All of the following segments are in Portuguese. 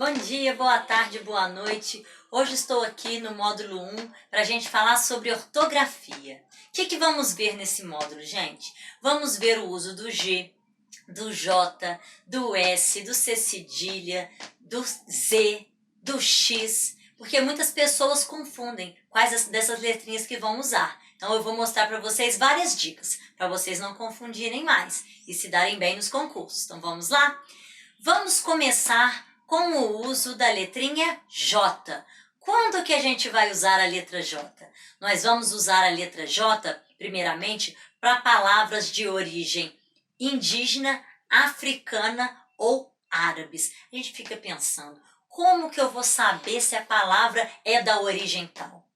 Bom dia, boa tarde, boa noite. Hoje estou aqui no módulo 1 para a gente falar sobre ortografia. O que vamos ver nesse módulo, gente? Vamos ver o uso do G, do J, do S, do C cedilha, do Z, do X, porque muitas pessoas confundem quais dessas letrinhas que vão usar. Então eu vou mostrar para vocês várias dicas, para vocês não confundirem mais e se darem bem nos concursos. Então vamos lá? Vamos começar com o uso da letrinha J. Quando que a gente vai usar a letra J? Nós vamos usar a letra J, primeiramente, para palavras de origem indígena, africana ou árabes. A gente fica pensando, como que eu vou saber se a palavra é da origem tal?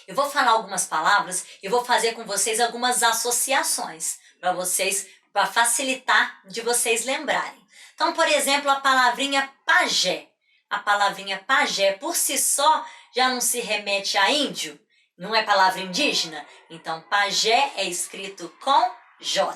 Eu vou falar algumas palavras e vou fazer com vocês algumas associações para facilitar de vocês lembrarem. Então, por exemplo, a palavrinha pajé. A palavrinha pajé, por si só, já não se remete a índio? Não é palavra indígena? Então, pajé é escrito com J.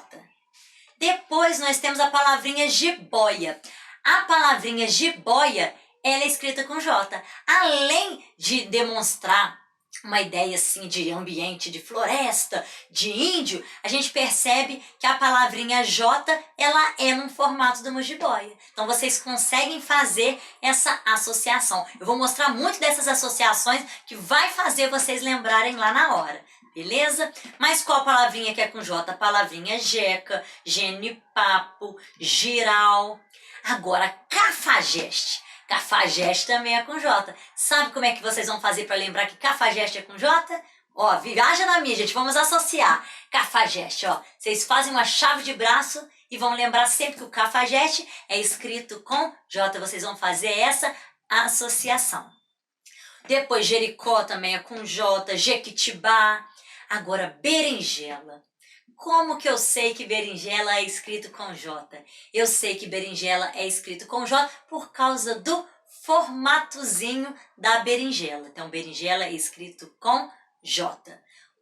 Depois, nós temos a palavrinha jiboia. A palavrinha jiboia, ela é escrita com J. Além de demonstrar uma ideia assim de ambiente, de floresta, de índio, a gente percebe que a palavrinha J, ela é num formato de uma jiboia. Então vocês conseguem fazer essa associação. Eu vou mostrar muito dessas associações que vai fazer vocês lembrarem lá na hora. Beleza? Mas qual palavrinha que é com J? A palavrinha jeca, genipapo, giral. Agora, cafajeste. Cafajeste também é com J. Sabe como é que vocês vão fazer para lembrar que cafajeste é com J? Ó, viaja na minha, gente, vamos associar. Cafajeste, ó. Vocês fazem uma chave de braço e vão lembrar sempre que o cafajeste é escrito com J. Vocês vão fazer essa associação. Depois, Jericó também é com J, Jequitibá. Agora, berinjela. Como que eu sei que berinjela é escrito com J? Eu sei que berinjela é escrito com J por causa do formatozinho da berinjela. Então, berinjela é escrito com J.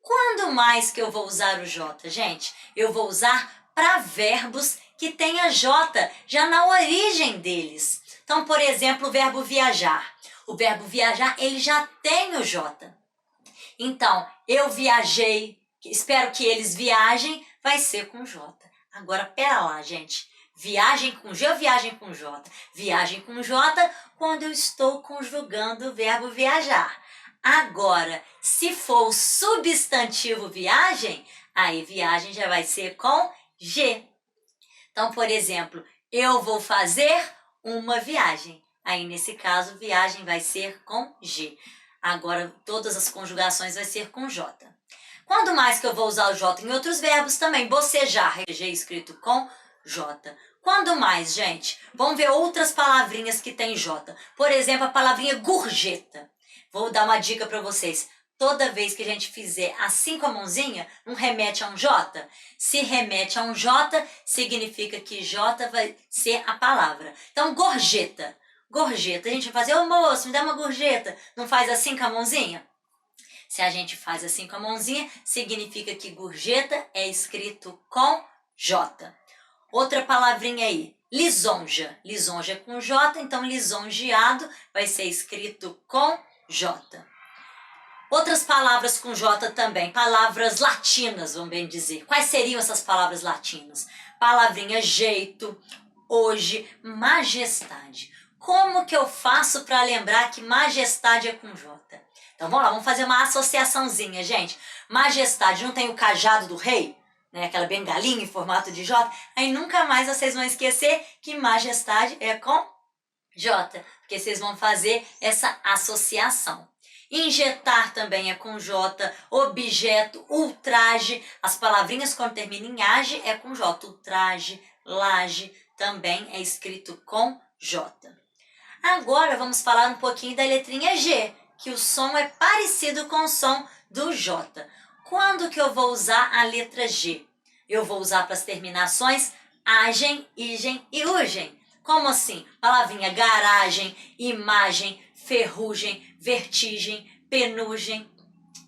Quando mais que eu vou usar o J, gente? Eu vou usar para verbos que tenha J já na origem deles. Então, por exemplo, o verbo viajar. O verbo viajar, ele já tem o J. Então, eu viajei, espero que eles viajem, vai ser com J. Agora, pera lá, gente. Viagem com G ou viagem com J? Viagem com J quando eu estou conjugando o verbo viajar. Agora, se for o substantivo viagem, aí viagem já vai ser com G. Então, por exemplo, eu vou fazer uma viagem. Aí, nesse caso, viagem vai ser com G. Agora, todas as conjugações vai ser com J. Quando mais que eu vou usar o J? Em outros verbos também. Bocejar, G escrito com J. Quando mais, gente? Vamos ver outras palavrinhas que tem J. Por exemplo, a palavrinha gorjeta. Vou dar uma dica para vocês. Toda vez que a gente fizer assim com a mãozinha, não remete a um J? Se remete a um J, significa que J vai ser a palavra. Então, gorjeta. Gorjeta. A gente vai fazer, ô moço, me dá uma gorjeta. Não faz assim com a mãozinha? Se a gente faz assim com a mãozinha, significa que gorjeta é escrito com J. Outra palavrinha aí, lisonja. Lisonja é com J, então lisonjeado vai ser escrito com J. Outras palavras com J também, palavras latinas, vamos bem dizer. Quais seriam essas palavras latinas? Palavrinha jeito, hoje, majestade. Como que eu faço para lembrar que majestade é com J? Então vamos lá, vamos fazer uma associaçãozinha, gente. Majestade, não tem o cajado do rei? Né? Aquela bengalinha em formato de J? Aí nunca mais vocês vão esquecer que majestade é com J, porque vocês vão fazer essa associação. Injetar também é com J, objeto, ultraje, as palavrinhas quando terminam em age é com J, ultraje, laje, também é escrito com J. Agora vamos falar um pouquinho da letrinha G, que o som é parecido com o som do J. Quando que eu vou usar a letra G? Eu vou usar para as terminações agem, igem e ugem. Como assim? Palavrinha garagem, imagem, ferrugem, vertigem, penugem.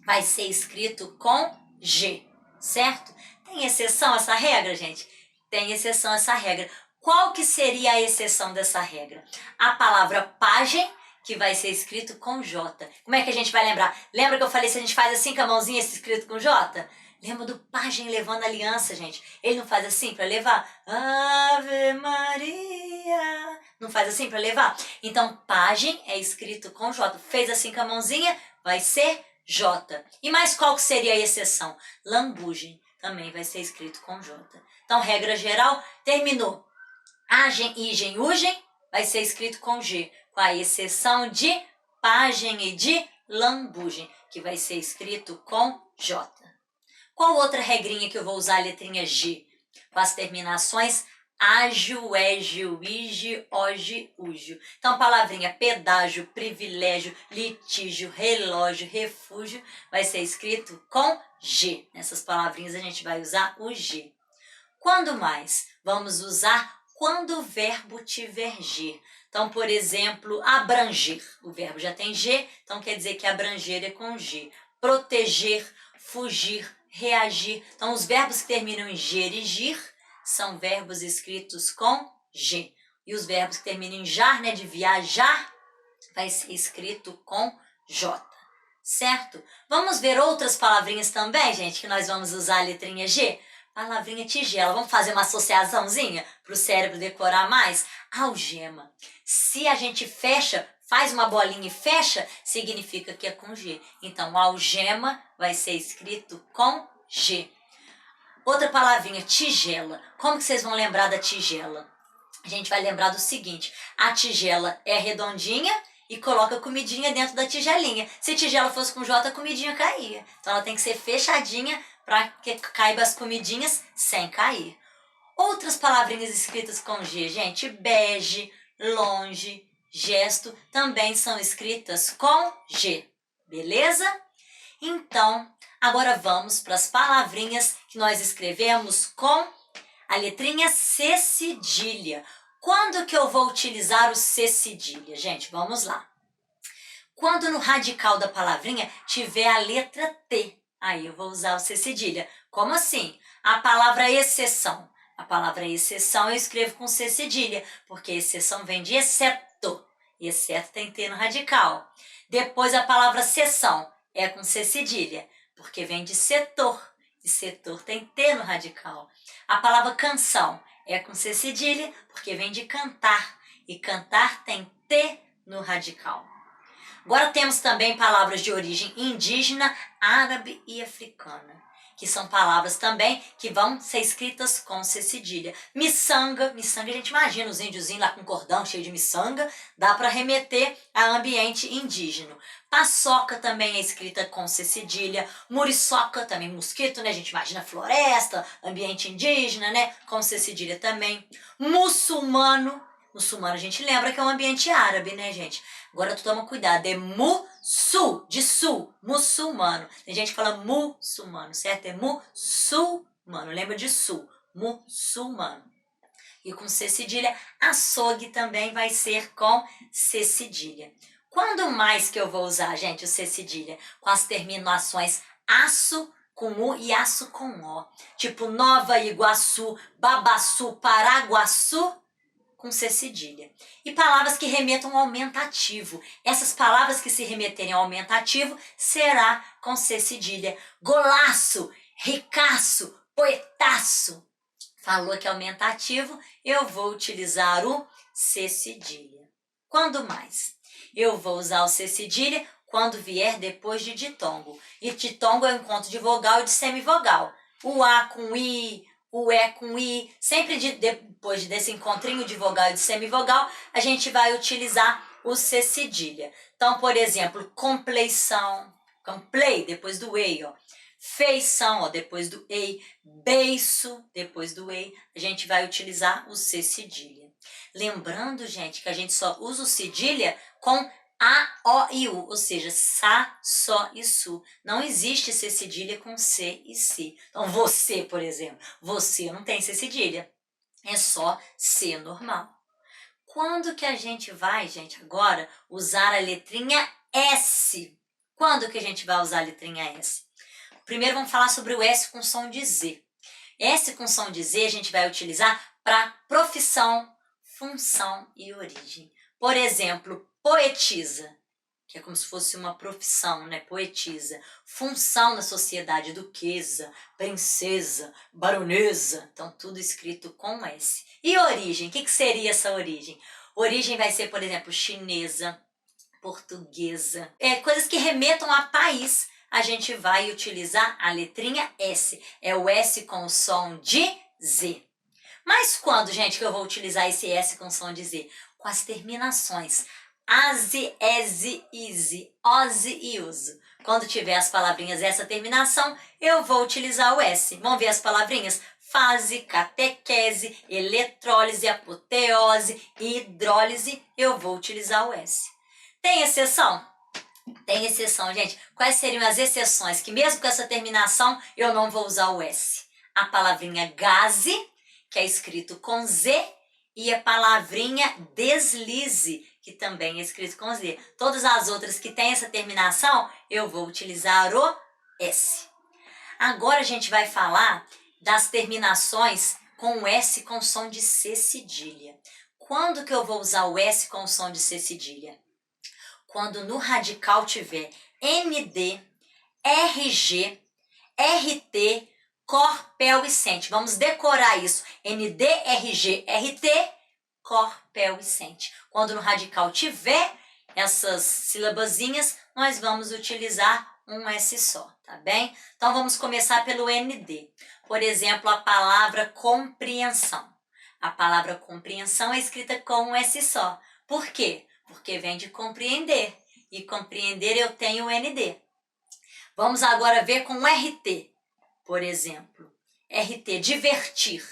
Vai ser escrito com G, certo? Tem exceção a essa regra, gente? Tem exceção a essa regra. Qual que seria a exceção dessa regra? A palavra pajem, que vai ser escrito com J. Como é que a gente vai lembrar? Lembra que eu falei se a gente faz assim com a mãozinha, esse escrito com J? Lembra do pajem levando a aliança, gente? Ele não faz assim para levar? Ave Maria. Não faz assim para levar? Então, pajem é escrito com J. Fez assim com a mãozinha, vai ser J. E mais qual que seria a exceção? Lambugem também vai ser escrito com J. Então, regra geral, terminou. Agem, igem, ugem vai ser escrito com G, com a exceção de pajem e de lambugem, que vai ser escrito com J. Qual outra regrinha que eu vou usar a letrinha G? Com as terminações ágio, égio, ígio, ógio, úgio. Então, palavrinha pedágio, privilégio, litígio, relógio, refúgio, vai ser escrito com G. Nessas palavrinhas a gente vai usar o G. Quando mais? Vamos usar quando o verbo tiver G. Então, por exemplo, abranger. O verbo já tem G, então quer dizer que abranger é com G. Proteger, fugir, reagir. Então, os verbos que terminam em ger e gir são verbos escritos com G. E os verbos que terminam em jar, né, de viajar, vai ser escrito com J. Certo? Vamos ver outras palavrinhas também, gente, que nós vamos usar a letrinha G? Palavrinha tigela. Vamos fazer uma associaçãozinha para o cérebro decorar mais? Algema. Se a gente fecha, faz uma bolinha e fecha, significa que é com G. Então, algema vai ser escrito com G. Outra palavrinha, tigela. Como que vocês vão lembrar da tigela? A gente vai lembrar do seguinte, a tigela é redondinha e coloca comidinha dentro da tigelinha. Se tigela fosse com J, a comidinha caía. Então, ela tem que ser fechadinha para que caiba as comidinhas sem cair. Outras palavrinhas escritas com G, gente, bege, longe, gesto, também são escritas com G, beleza? Então, agora vamos para as palavrinhas que nós escrevemos com a letrinha C cedilha. Quando que eu vou utilizar o C cedilha? Gente, vamos lá. Quando no radical da palavrinha tiver a letra T, aí eu vou usar o C cedilha. Como assim? A palavra exceção. A palavra exceção eu escrevo com C cedilha, porque exceção vem de exceto. E exceto tem T no radical. Depois a palavra seção é com C cedilha, porque vem de setor. E setor tem T no radical. A palavra canção é com C cedilha, porque vem de cantar. E cantar tem T no radical. Agora temos também palavras de origem indígena, árabe e africana, que são palavras também que vão ser escritas com C cedilha. Miçanga, miçanga a gente imagina os índiozinhos lá com cordão cheio de miçanga, dá para remeter a ambiente indígena. Paçoca também é escrita com C cedilha, muriçoca também, mosquito, né? A gente imagina floresta, ambiente indígena, né? Com C cedilha também. Muçulmano, muçulmano a gente lembra que é um ambiente árabe, né, gente? Agora tu toma cuidado, é de sul, muçulmano. Tem gente que fala muçulmano, certo? É muçulmano, lembra de sul, muçulmano. E com C cedilha, açougue também vai ser com C cedilha. Quando mais que eu vou usar, gente, o C cedilha? Com as terminações aço com U e aço com O. Tipo Nova Iguaçu, Babaçu, Paraguaçu, com C cedilha. E palavras que remetam ao aumentativo. Essas palavras que se remeterem ao aumentativo será com C cedilha. Golaço, ricaço, poetaço. Falou que é aumentativo, eu vou utilizar o C cedilha. Quando mais? Eu vou usar o C cedilha quando vier depois de ditongo. E ditongo é o encontro de vogal e de semivogal. O A com I, o E com I, sempre depois desse encontrinho de vogal e de semivogal, a gente vai utilizar o C cedilha. Então, por exemplo, compleição, complei, depois do EI, ó. Feição, ó, depois do EI, beiço, depois do EI, a gente vai utilizar o C cedilha. Lembrando, gente, que a gente só usa o cedilha com a, O e U, ou seja, Sa, Só e Su. Não existe C cedilha com C e Si. Então, você, por exemplo, você não tem C cedilha, é só C normal. Quando que a gente vai, gente, agora usar a letrinha S? Quando que a gente vai usar a letrinha S? Primeiro vamos falar sobre o S com som de Z. S com som de Z a gente vai utilizar para profissão, função e origem. Por exemplo, poetisa, que é como se fosse uma profissão, né? Poetisa. Função na sociedade, duquesa, princesa, baronesa. Então, tudo escrito com S. E origem? O que seria essa origem? Origem vai ser, por exemplo, chinesa, portuguesa. Coisas que remetam a país. A gente vai utilizar a letrinha S. É o S com o som de Z. Mas quando, gente, que eu vou utilizar esse S com som de Z? Com as terminações ASE, ESE, ISE, OSE e USO. Quando tiver as palavrinhas essa terminação, eu vou utilizar o S. Vamos ver as palavrinhas? Fase, catequese, eletrólise, apoteose, hidrólise, eu vou utilizar o S. Tem exceção? Tem exceção, gente. Quais seriam as exceções? Que mesmo com essa terminação, eu não vou usar o S. A palavrinha gaze, que é escrito com Z, e a palavrinha deslize, que também é escrito com Z. Todas as outras que têm essa terminação, eu vou utilizar o S. Agora a gente vai falar das terminações com o S com som de C cedilha. Quando que eu vou usar o S com som de C cedilha? Quando no radical tiver ND, RG, RT, corpel e sente. Vamos decorar isso. ND, RG, RT, corpel e sente. Quando no radical tiver essas silabazinhas, nós vamos utilizar um S só, tá bem? Então vamos começar pelo ND. Por exemplo, a palavra compreensão. A palavra compreensão é escrita com um S só. Por quê? Porque vem de compreender. E compreender eu tenho o ND. Vamos agora ver com RT. Por exemplo, RT, divertir.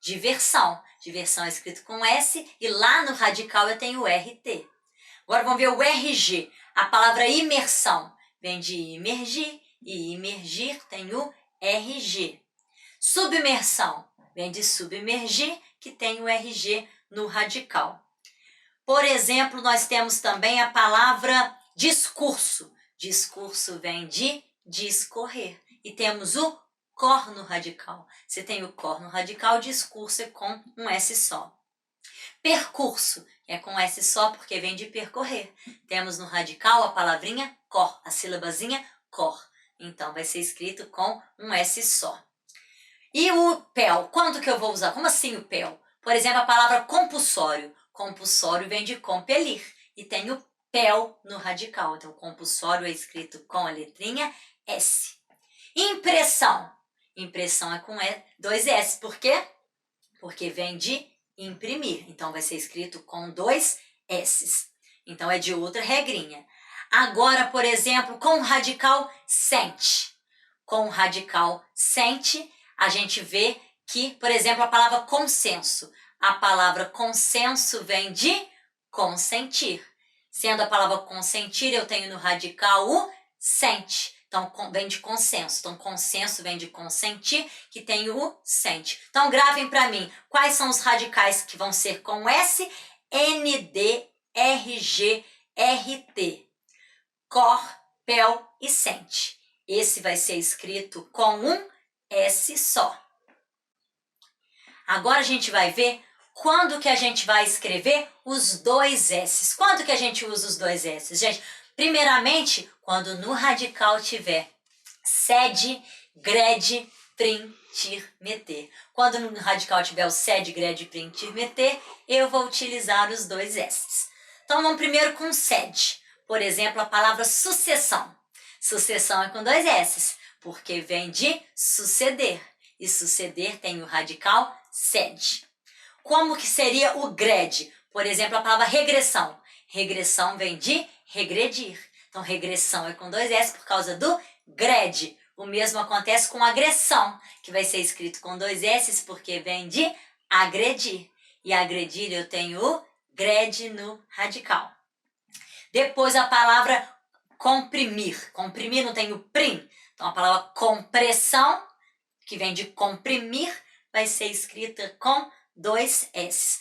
Diversão. Diversão é escrito com S e lá no radical eu tenho o RT. Agora vamos ver o RG. A palavra imersão vem de imergir e imergir tem o RG. Submersão vem de submergir, que tem o RG no radical. Por exemplo, nós temos também a palavra discurso. Discurso vem de discorrer. E temos o cor no radical. Você tem o cor no radical, discurso é com um S só. Percurso é com S só porque vem de percorrer. Temos no radical a palavrinha cor, a sílabazinha cor. Então vai ser escrito com um S só. E o pel, quando que eu vou usar? Como assim o pel? Por exemplo, a palavra compulsório. Compulsório vem de compelir e tem o pel no radical. Então, compulsório é escrito com a letrinha S. Impressão. Impressão é com dois S. Por quê? Porque vem de imprimir. Então, vai ser escrito com dois S's. Então, é de outra regrinha. Agora, por exemplo, com o radical sente. Com o radical sente, a gente vê que, por exemplo, a palavra consenso. A palavra consenso vem de consentir. Sendo a palavra consentir, eu tenho no radical o sente. Então, vem de consenso. Então, consenso vem de consentir, que tem o sente. Então, gravem para mim. Quais são os radicais que vão ser com S? ND, RG, RT. Cor, pel e sente. Esse vai ser escrito com um S só. Agora a gente vai ver quando que a gente vai escrever os dois S's. Quando que a gente usa os dois S's? Gente, primeiramente, quando no radical tiver sed, gred, printir, meter. Quando no radical tiver o sed, gred, printir, meter, eu vou utilizar os dois S's. Então, vamos primeiro com sed. Por exemplo, a palavra sucessão. Sucessão é com dois S's, porque vem de suceder. E suceder tem o radical sed. Como que seria o gred? Por exemplo, a palavra regressão. Regressão vem de regredir. Então, regressão é com dois S por causa do gred. O mesmo acontece com agressão, que vai ser escrito com dois S porque vem de agredir. E agredir eu tenho o gred no radical. Depois a palavra comprimir. Comprimir não tem o prim. Então, a palavra compressão, que vem de comprimir, vai ser escrita com dois S.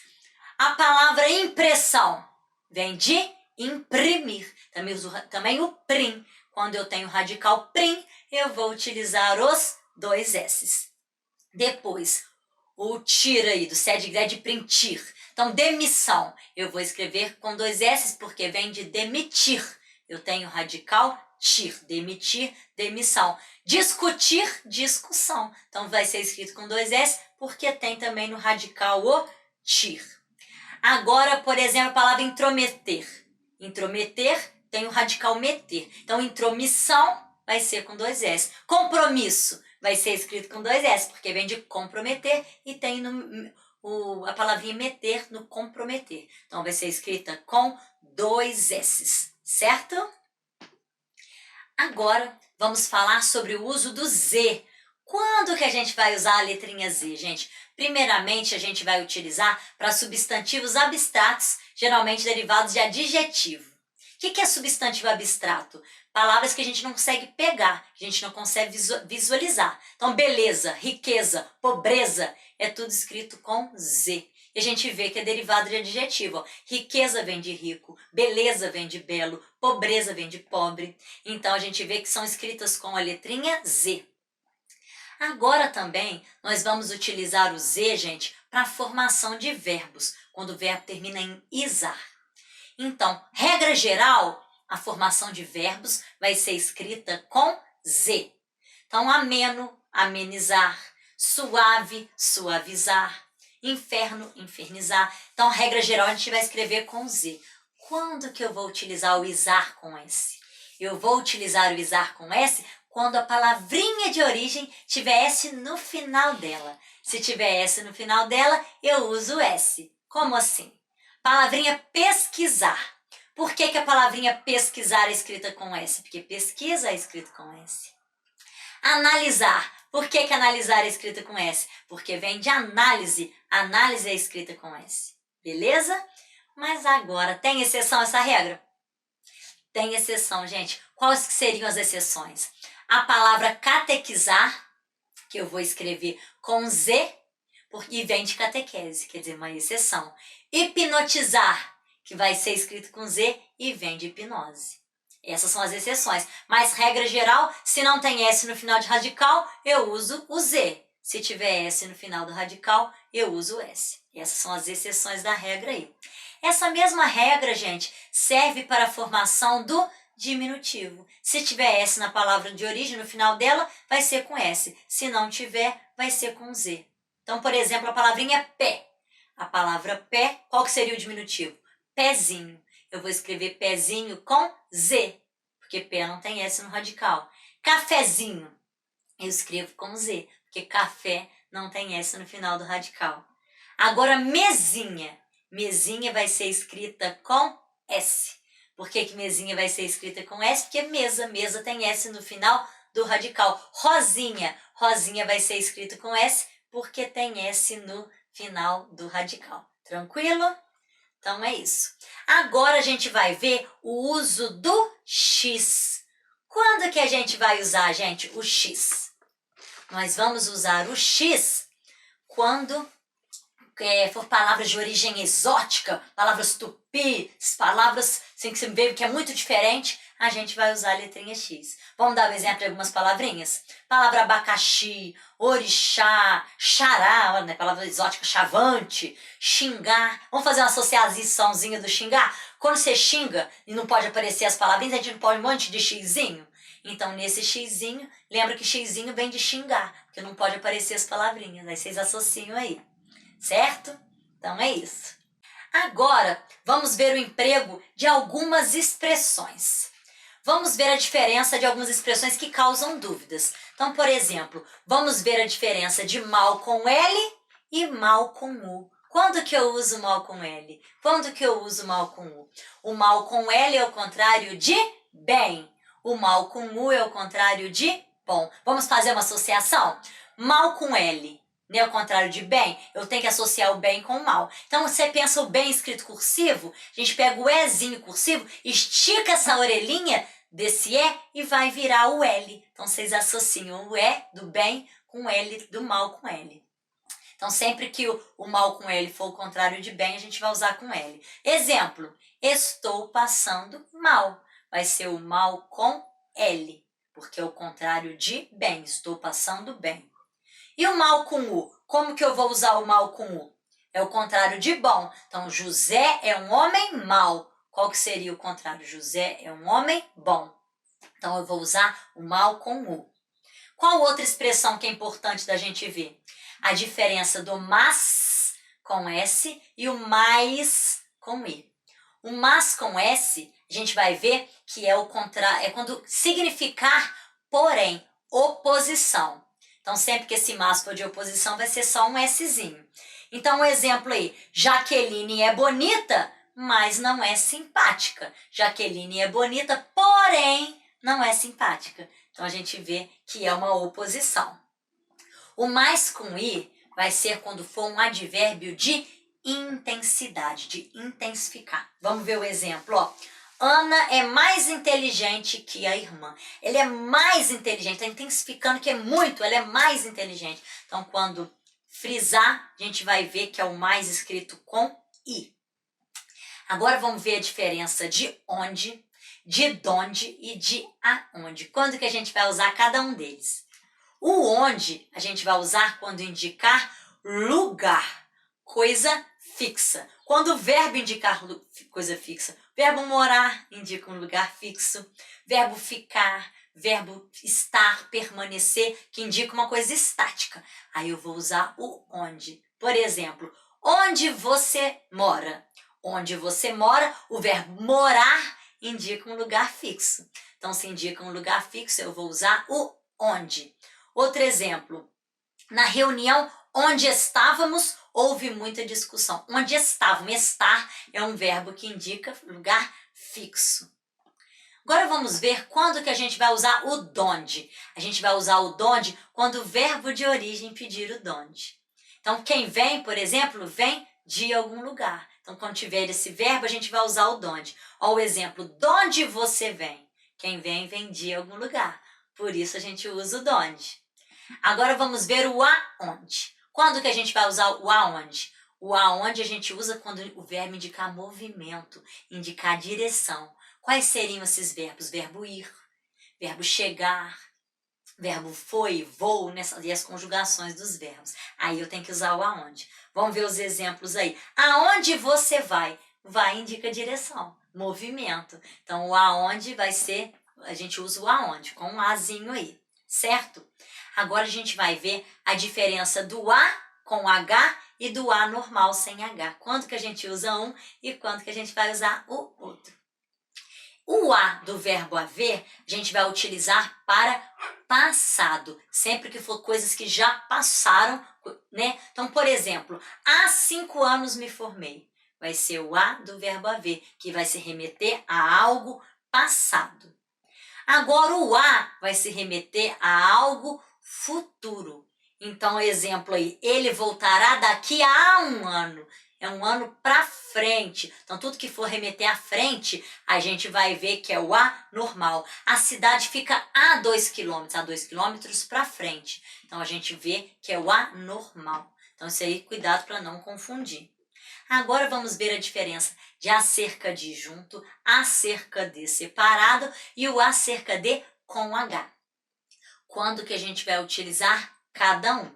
A palavra impressão vem de imprimir. Também o prim. Quando eu tenho radical prim, eu vou utilizar os dois S's. Depois, o tir aí, do sed de printir. Então, demissão, eu vou escrever com 2 S porque vem de demitir. Eu tenho radical tir, demitir, demissão. Discutir, discussão. Então, vai ser escrito com 2 S porque tem também no radical o tir. Agora, por exemplo, a palavra intrometer. Intrometer tem o radical meter. Então, intromissão vai ser com 2 S. Compromisso vai ser escrito com 2 S, porque vem de comprometer e tem a palavrinha meter no comprometer. Então, vai ser escrita com 2 S, certo? Agora, vamos falar sobre o uso do Z. Quando que a gente vai usar a letrinha Z, gente? Primeiramente, a gente vai utilizar para substantivos abstratos, geralmente derivados de adjetivo. O que é substantivo abstrato? Palavras que a gente não consegue pegar, a gente não consegue visualizar. Então, beleza, riqueza, pobreza, é tudo escrito com Z. E a gente vê que é derivado de adjetivo. Ó. Riqueza vem de rico, beleza vem de belo, pobreza vem de pobre. Então, a gente vê que são escritas com a letrinha Z. Agora também, nós vamos utilizar o Z, gente, para a formação de verbos, quando o verbo termina em izar. Então, regra geral, a formação de verbos vai ser escrita com Z. Então, ameno, amenizar, suave, suavizar, inferno, infernizar. Então, regra geral, a gente vai escrever com Z. Quando que eu vou utilizar o izar com S? Eu vou utilizar o izar com S quando a palavrinha de origem tiver S no final dela. Se tiver S no final dela, eu uso S. Como assim? Palavrinha pesquisar. Por que a palavrinha pesquisar é escrita com S? Porque pesquisa é escrito com S. Analisar. Por que analisar é escrita com S? Porque vem de análise. Análise é escrita com S. Beleza? Mas agora, tem exceção a essa regra? Tem exceção, gente. Quais seriam as exceções? A palavra catequizar, que eu vou escrever com Z, porque vem de catequese, quer dizer, uma exceção. Hipnotizar, que vai ser escrito com Z e vem de hipnose. Essas são as exceções. Mas, regra geral, se não tem S no final de radical, eu uso o Z. Se tiver S no final do radical, eu uso o S. Essas são as exceções da regra aí. Essa mesma regra, gente, serve para a formação do diminutivo. Se tiver S na palavra de origem, no final dela, vai ser com S. Se não tiver, vai ser com Z. Então, por exemplo, a palavrinha pé. A palavra pé, qual que seria o diminutivo? Pezinho. Eu vou escrever pezinho com Z, porque pé não tem S no radical. Cafezinho. Eu escrevo com Z, porque café não tem S no final do radical. Agora, mesinha. Mesinha vai ser escrita com S. Por que mesinha vai ser escrita com S? Porque mesa. Mesa tem S no final do radical. Rosinha. Rosinha vai ser escrita com S porque tem S no final do radical. Tranquilo? Então é isso. Agora a gente vai ver o uso do X. Quando que a gente vai usar, gente, o X? Nós vamos usar o X quando for palavras de origem exótica, palavras tupi, palavras assim que você vê que é muito diferente, a gente vai usar a letrinha X. Vamos dar um exemplo de algumas palavrinhas? Palavra abacaxi, orixá, xará, né? Palavra exótica, chavante, xingar. Vamos fazer uma associaçãozinha do xingar? Quando você xinga e não pode aparecer as palavrinhas, a gente não põe um monte de xizinho? Então, nesse xizinho, lembra que xizinho vem de xingar, porque não pode aparecer as palavrinhas, aí vocês associam aí. Certo? Então é isso. Agora, vamos ver o emprego de algumas expressões. Vamos ver a diferença de algumas expressões que causam dúvidas. Então, por exemplo, vamos ver a diferença de mal com L e mal com U. Quando que eu uso mal com L? Quando que eu uso mal com U? O mal com L é o contrário de bem. O mal com U é o contrário de bom. Vamos fazer uma associação? Mal com L. Né, ao contrário de bem, eu tenho que associar o bem com o mal. Então, você pensa o bem escrito cursivo, a gente pega o Ezinho cursivo, estica essa orelhinha desse E e vai virar o L. Então, vocês associam o E do bem com o L do mal com L. Então, sempre que o mal com L for o contrário de bem, a gente vai usar com L. Exemplo, estou passando mal. Vai ser o mal com L, porque é o contrário de bem, estou passando bem. E o mal com U? Como que eu vou usar o mal com U? É o contrário de bom. Então, José é um homem mau. Qual que seria o contrário? José é um homem bom. Então, eu vou usar o mal com U. Qual outra expressão que é importante da gente ver? A diferença do mas com S e o mais com I. O mas com S, a gente vai ver que é quando significar, porém, oposição. Então, sempre que esse mas for de oposição, vai ser só um Szinho. Então, um exemplo aí, Jaqueline é bonita, mas não é simpática. Jaqueline é bonita, porém, não é simpática. Então, a gente vê que é uma oposição. O mais com I vai ser quando for um advérbio de intensidade, de intensificar. Vamos ver o exemplo, ó. Ana é mais inteligente que a irmã. Ele é mais inteligente, está intensificando que é muito, ela é mais inteligente. Então, quando frisar, a gente vai ver que é o mais escrito com I. Agora vamos ver a diferença de onde, de donde e de aonde. Quando que a gente vai usar cada um deles? O onde a gente vai usar quando indicar lugar, coisa fixa. Quando o verbo indicar coisa fixa, verbo morar indica um lugar fixo, verbo ficar, verbo estar, permanecer, que indica uma coisa estática. Aí eu vou usar o onde. Por exemplo, onde você mora? Onde você mora, o verbo morar indica um lugar fixo. Então, se indica um lugar fixo, eu vou usar o onde. Outro exemplo, na reunião onde estávamos, houve muita discussão. Onde estavam, estar é um verbo que indica lugar fixo. Agora vamos ver quando que a gente vai usar o donde. A gente vai usar o donde quando o verbo de origem pedir o donde. Então, quem vem, por exemplo, vem de algum lugar. Então, quando tiver esse verbo, a gente vai usar o donde. Olha o exemplo, donde você vem? Quem vem, vem de algum lugar. Por isso a gente usa o donde. Agora vamos ver o aonde. Quando que a gente vai usar o aonde? O aonde a gente usa quando o verbo indicar movimento, indicar direção. Quais seriam esses verbos? Verbo ir, verbo chegar, verbo foi, vou, e as conjugações dos verbos. Aí eu tenho que usar o aonde. Vamos ver os exemplos aí. Aonde você vai? Vai indica direção, movimento. Então o aonde vai ser, a gente usa o aonde, com um azinho aí, certo? Agora a gente vai ver a diferença do A com H e do A normal sem H. Quando que a gente usa um e quando que a gente vai usar o outro. O A do verbo haver, a gente vai utilizar para passado, sempre que for coisas que já passaram, né? Então, por exemplo, há 5 anos me formei. Vai ser o A do verbo haver, que vai se remeter a algo passado. Agora, o A vai se remeter a algo futuro. Então, exemplo aí, ele voltará daqui a um ano. É um ano para frente. Então, tudo que for remeter à frente, a gente vai ver que é o A normal. A cidade fica a 2 quilômetros, a 2 quilômetros para frente. Então, a gente vê que é o A normal. Então, isso aí, cuidado para não confundir. Agora vamos ver a diferença de acerca de junto, acerca de separado e o acerca de com H. Quando que a gente vai utilizar cada um?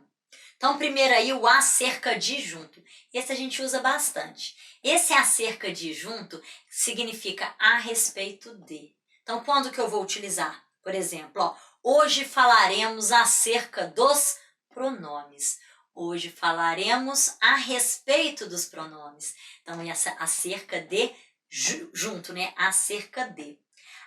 Então, primeiro aí o acerca de junto. Esse a gente usa bastante. Esse acerca de junto significa a respeito de. Então, quando que eu vou utilizar? Por exemplo, ó, hoje falaremos acerca dos pronomes. Hoje falaremos a respeito dos pronomes. Então, essa acerca de junto, né? Acerca de.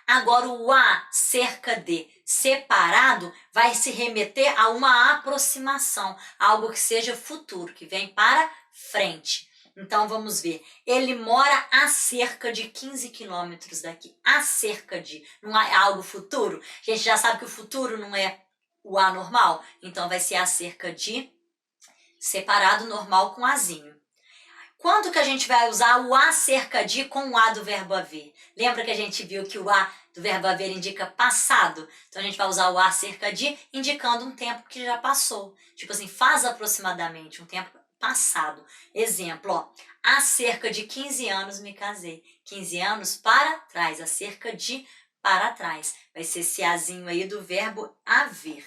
Agora, o acerca de separado vai se remeter a uma aproximação, algo que seja futuro, que vem para frente. Então, vamos ver. Ele mora a cerca de 15 quilômetros daqui. A cerca de. Não é algo futuro? A gente já sabe que o futuro não é o A normal. Então, vai ser a cerca de separado normal com azinho. Quando que a gente vai usar o acerca de com o A do verbo haver? Lembra que a gente viu que o A do verbo haver indica passado? Então, a gente vai usar o acerca de indicando um tempo que já passou. Tipo assim, faz aproximadamente um tempo passado. Exemplo, ó, há cerca de 15 anos me casei. 15 anos para trás, acerca de para trás. Vai ser esse azinho aí do verbo haver.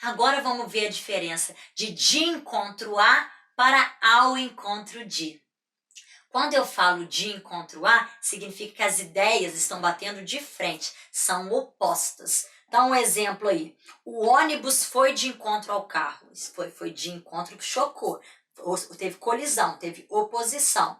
Agora vamos ver a diferença de encontro a para ao encontro de. Quando eu falo de encontro a, significa que as ideias estão batendo de frente, são opostas. Então, um exemplo aí, o ônibus foi de encontro ao carro, isso foi de encontro que chocou, teve colisão, teve oposição.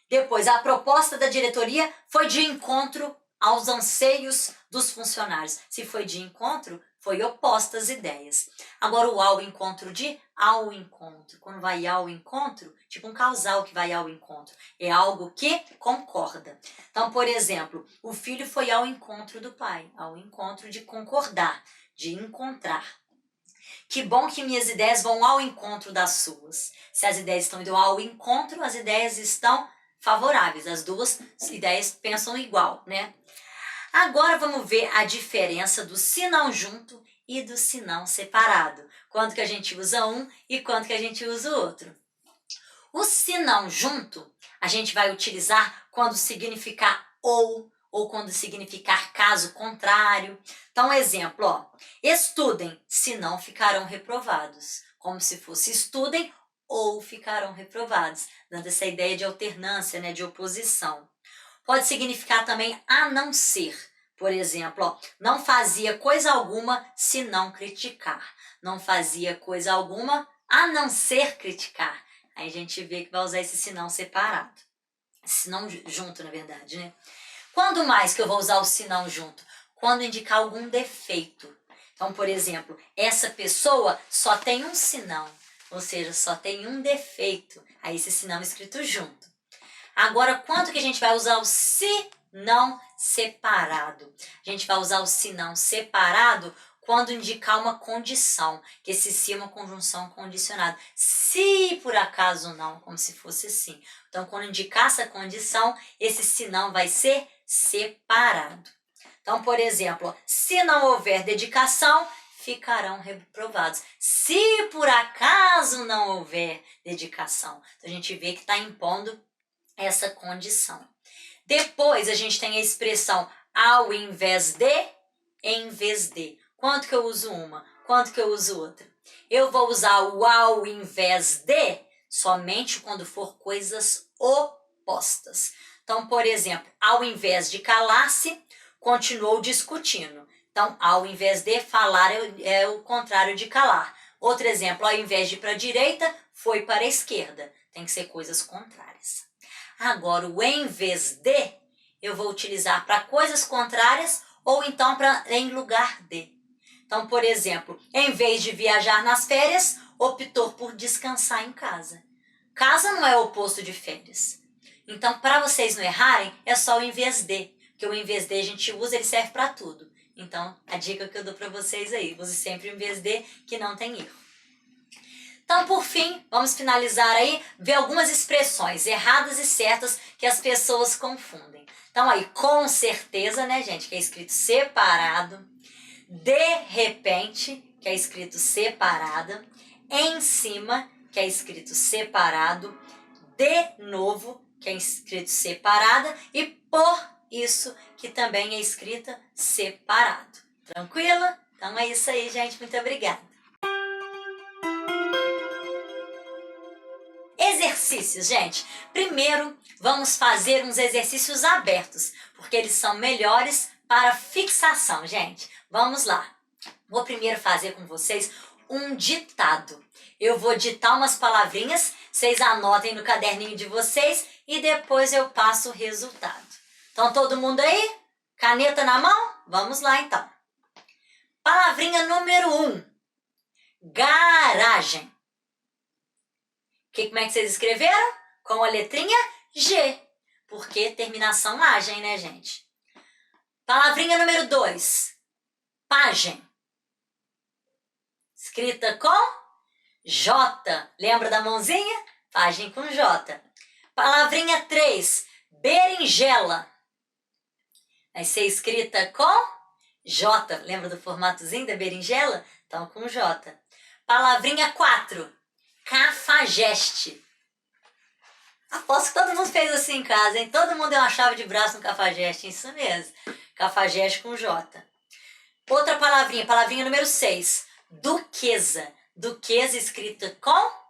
Depois, a proposta da diretoria foi de encontro aos anseios dos funcionários. Se foi de encontro, foi opostas ideias. Agora, o ao encontro de ao encontro. Quando vai ao encontro, tipo um casal que vai ao encontro. É algo que concorda. Então, por exemplo, o filho foi ao encontro do pai. Ao encontro de concordar, de encontrar. Que bom que minhas ideias vão ao encontro das suas. Se as ideias estão indo ao encontro, as ideias estão favoráveis. As duas ideias pensam igual, né? Agora vamos ver a diferença do se não junto e do se não separado. Quando que a gente usa um e quando que a gente usa o outro. O se não junto, a gente vai utilizar quando significar ou quando significar caso contrário. Então, exemplo, ó, estudem, senão ficarão reprovados. Como se fosse estudem ou ficarão reprovados, dando essa ideia de alternância, né, de oposição. Pode significar também a não ser. Por exemplo, ó, não fazia coisa alguma se não criticar. Não fazia coisa alguma a não ser criticar. Aí a gente vê que vai usar esse se não separado. Se não junto, na verdade, né? Quando mais que eu vou usar o se não junto? Quando indicar algum defeito. Então, por exemplo, essa pessoa só tem um sinão, ou seja, só tem um defeito. Aí esse sinão escrito junto. Agora, quando que a gente vai usar o se não separado? A gente vai usar o se não separado quando indicar uma condição, que esse se é uma conjunção condicionada. Se por acaso não, como se fosse sim. Então, quando indicar essa condição, esse se não vai ser separado. Então, por exemplo, se não houver dedicação, ficarão reprovados. Se por acaso não houver dedicação. Então, a gente vê que está impondo essa condição. Depois, a gente tem a expressão ao invés de, em vez de. Quanto que eu uso uma? Quanto que eu uso outra? Eu vou usar o ao invés de somente quando for coisas opostas. Então, por exemplo, ao invés de calar-se, continuou discutindo. Então, ao invés de falar é o contrário de calar. Outro exemplo, ao invés de ir para a direita, foi para a esquerda. Tem que ser coisas contrárias. Agora, o em vez de, eu vou utilizar para coisas contrárias ou então em lugar de. Então, por exemplo, em vez de viajar nas férias, optou por descansar em casa. Casa não é o oposto de férias. Então, para vocês não errarem, é só o em vez de. Porque o em vez de a gente usa, ele serve para tudo. Então, a dica que eu dou para vocês aí, use sempre o em vez de, que não tem erro. Então, por fim, vamos finalizar aí, ver algumas expressões erradas e certas que as pessoas confundem. Então, aí, com certeza, né, gente, que é escrito separado. De repente, que é escrito separada. Em cima, que é escrito separado. De novo, que é escrito separada. E por isso, que também é escrita separado. Tranquilo? Então é isso aí, gente. Muito obrigada. Exercícios, gente. Primeiro, vamos fazer uns exercícios abertos, porque eles são melhores para fixação, gente. Vamos lá. Vou primeiro fazer com vocês um ditado. Eu vou ditar umas palavrinhas, vocês anotem no caderninho de vocês e depois eu passo o resultado. Então, todo mundo aí? Caneta na mão? Vamos lá, então. Palavrinha número 1. Garagem. Como é que vocês escreveram? Com a letrinha G, porque terminação agem, né, gente? Palavrinha número 2. Pagem. Escrita com J. Lembra da mãozinha? Pagem com J. Palavrinha 3. Berinjela. Vai ser escrita com J. Lembra do formatozinho da berinjela? Então, com J. Palavrinha 4. Cafajeste. Aposto que todo mundo fez assim em casa, hein? Todo mundo deu uma chave de braço no cafajeste, isso mesmo. Cafajeste com J. Outra palavrinha, palavrinha número 6. Duquesa. Duquesa escrita com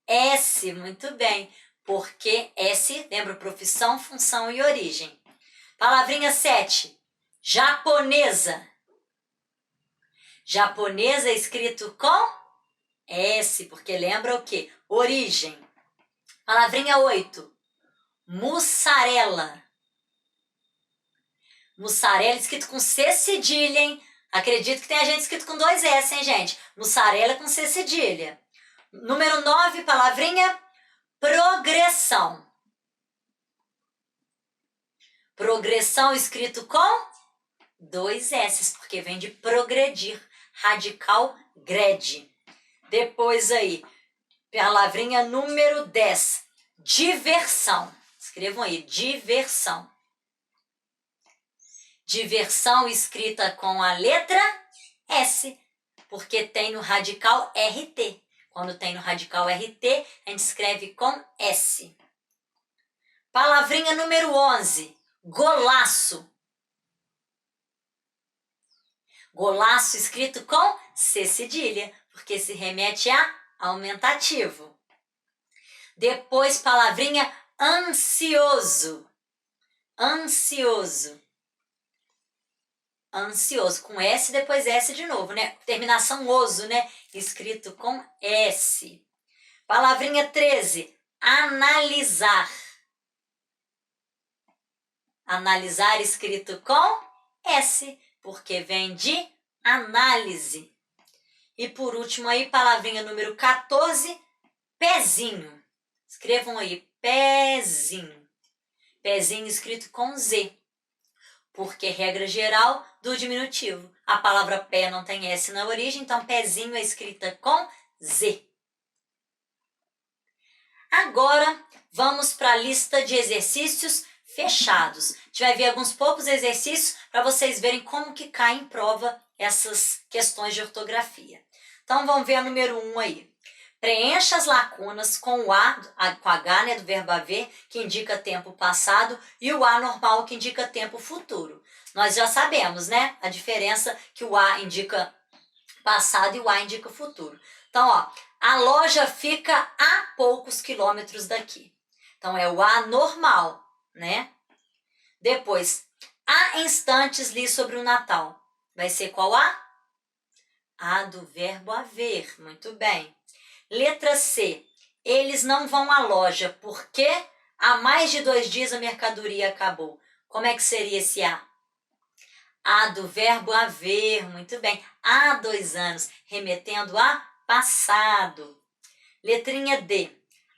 S, muito bem. Porque S, lembra profissão, função e origem. Palavrinha 7. Japonesa. Japonesa escrito com S, porque lembra o quê? Origem. Palavrinha 8. Mussarela. Mussarela escrito com C cedilha, hein? Acredito que tem a gente escrito com 2 S, hein, gente? Mussarela com C cedilha. Número 9, palavrinha progressão. Progressão escrito com 2 S, porque vem de progredir. Radical grede. Depois aí, palavrinha número 10. Diversão. Escrevam aí, diversão. Diversão escrita com a letra S, porque tem no radical RT. Quando tem no radical RT, a gente escreve com S. Palavrinha número 11. Golaço. Golaço escrito com C cedilha, porque se remete a aumentativo. Depois, palavrinha ansioso. Ansioso. Ansioso, com S, depois S de novo, né? Terminação oso, né? Escrito com S. Palavrinha 13. Analisar. Analisar escrito com S, porque vem de análise. E por último aí, palavrinha número 14, pezinho. Escrevam aí, pezinho. Pezinho escrito com Z, porque regra geral do diminutivo. A palavra pé não tem S na origem, então pezinho é escrita com Z. Agora, vamos para a lista de exercícios fechados. A gente vai ver alguns poucos exercícios para vocês verem como que cai em prova essas questões de ortografia. Então, vamos ver a número 1 aí. Preencha as lacunas com o com H, né, do verbo haver, que indica tempo passado, e o A normal, que indica tempo futuro. Nós já sabemos, né, a diferença que o A indica passado e o A indica futuro. Então, ó, a loja fica a poucos quilômetros daqui. Então, é o A normal, né? Depois, há instantes li sobre o Natal. Vai ser qual A? A do verbo haver. Muito bem. Letra C. Eles não vão à loja porque há mais de 2 dias a mercadoria acabou. Como é que seria esse A? A do verbo haver. Muito bem. Há 2 anos, remetendo a passado. Letrinha D.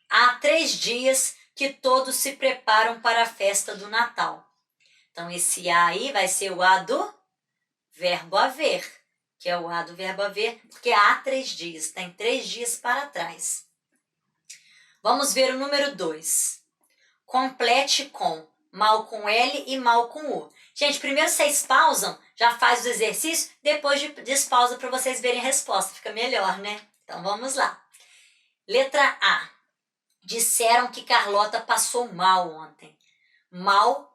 Há 3 dias que todos se preparam para a festa do Natal. Então, esse A aí vai ser o A do verbo haver, que é o A do verbo haver, porque há 3 dias, tem 3 dias para trás. Vamos ver o número 2. Complete com mal com L e mal com U. Gente, primeiro vocês pausam, já faz o exercício, depois despausa para vocês verem a resposta, fica melhor, né? Então, vamos lá. Letra A. Disseram que Carlota passou mal ontem. Mal,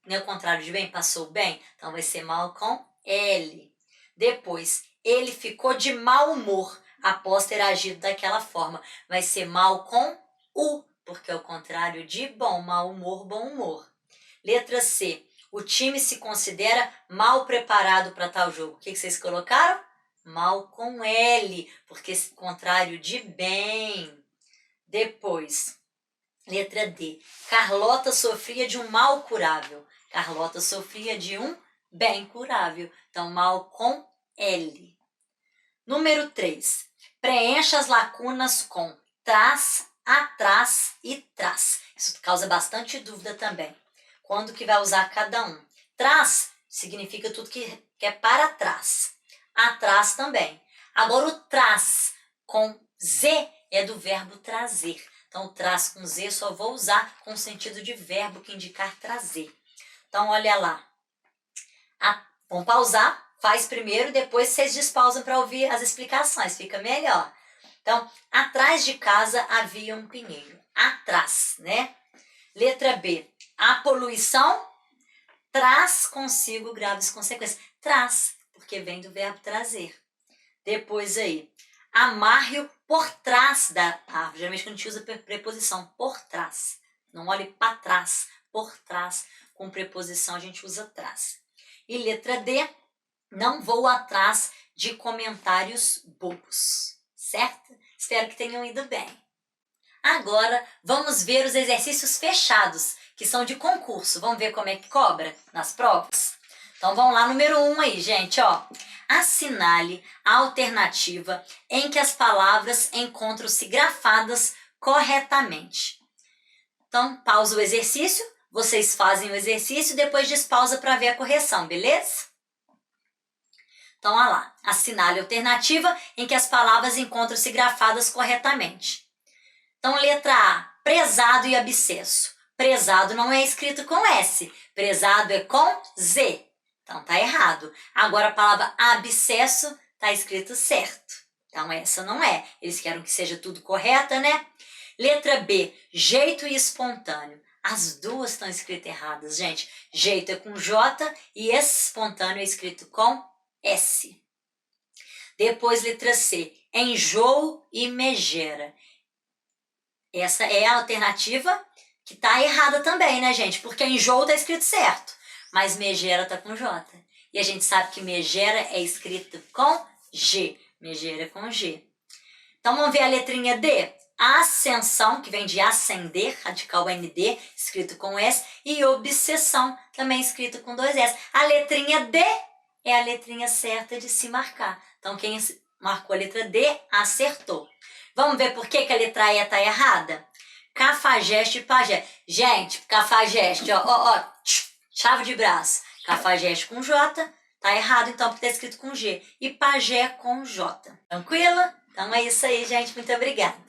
não é o contrário de bem, passou bem? Então, vai ser mal com L. Depois, ele ficou de mau humor após ter agido daquela forma. Vai ser mal com U, porque é o contrário de bom. Mau humor, bom humor. Letra C. O time se considera mal preparado para tal jogo. O que vocês colocaram? Mal com L, porque é o contrário de bem. Depois, letra D. Carlota sofria de um mal curável. Carlota sofria de um bem curável. Então, mal com L. Número 3. Preencha as lacunas com trás, atrás e trás. Isso causa bastante dúvida também. Quando que vai usar cada um? Trás significa tudo que é para trás. Atrás também. Agora, o trás com Z é do verbo trazer. Então, o trás com Z só vou usar com o sentido de verbo que indicar trazer. Então, olha lá. Vamos pausar. Faz primeiro, depois vocês despausam para ouvir as explicações. Fica melhor. Então, atrás de casa havia um pinheiro. Atrás, né? Letra B. A poluição traz consigo graves consequências. Traz, porque vem do verbo trazer. Depois aí, amarre-o por trás da árvore. Geralmente quando a gente usa preposição, por trás. Não olhe para trás, por trás. Com preposição a gente usa trás. E letra D, não vou atrás de comentários bobos, certo? Espero que tenham ido bem. Agora, vamos ver os exercícios fechados, que são de concurso. Vamos ver como é que cobra nas provas? Então, vamos lá, número 1 aí, gente, ó. Assinale a alternativa em que as palavras encontram-se grafadas corretamente. Então, pausa o exercício, vocês fazem o exercício e depois despausa para ver a correção, beleza? Então, olha lá, assinale a alternativa em que as palavras encontram-se grafadas corretamente. Então, letra A, prezado e abscesso. Prezado não é escrito com S, prezado é com Z. Então, tá errado. Agora, a palavra abscesso tá escrito certo. Então, essa não é. Eles querem que seja tudo correta, né? Letra B, jeito e espontâneo. As duas estão escritas erradas, gente. Jeito é com J e espontâneo é escrito com S. Depois, letra C, enjoo e megera. Essa é a alternativa que tá errada também, né, gente? Porque enjoo tá escrito certo, mas megera tá com J. E a gente sabe que megera é escrito com G. Megera é com G. Então, vamos ver a letrinha D. Ascensão, que vem de ascender, radical ND, escrito com S. E obsessão, também escrito com 2 S. A letrinha D é a letrinha certa de se marcar. Então, quem marcou a letra D, acertou. Vamos ver por que a letra E está errada? Cafajeste e pajé. Gente, cafajeste, ó, chave de braço. Cafajeste com J, tá errado então porque tá escrito com G. E pajé com J. Tranquilo? Então é isso aí, gente. Muito obrigada.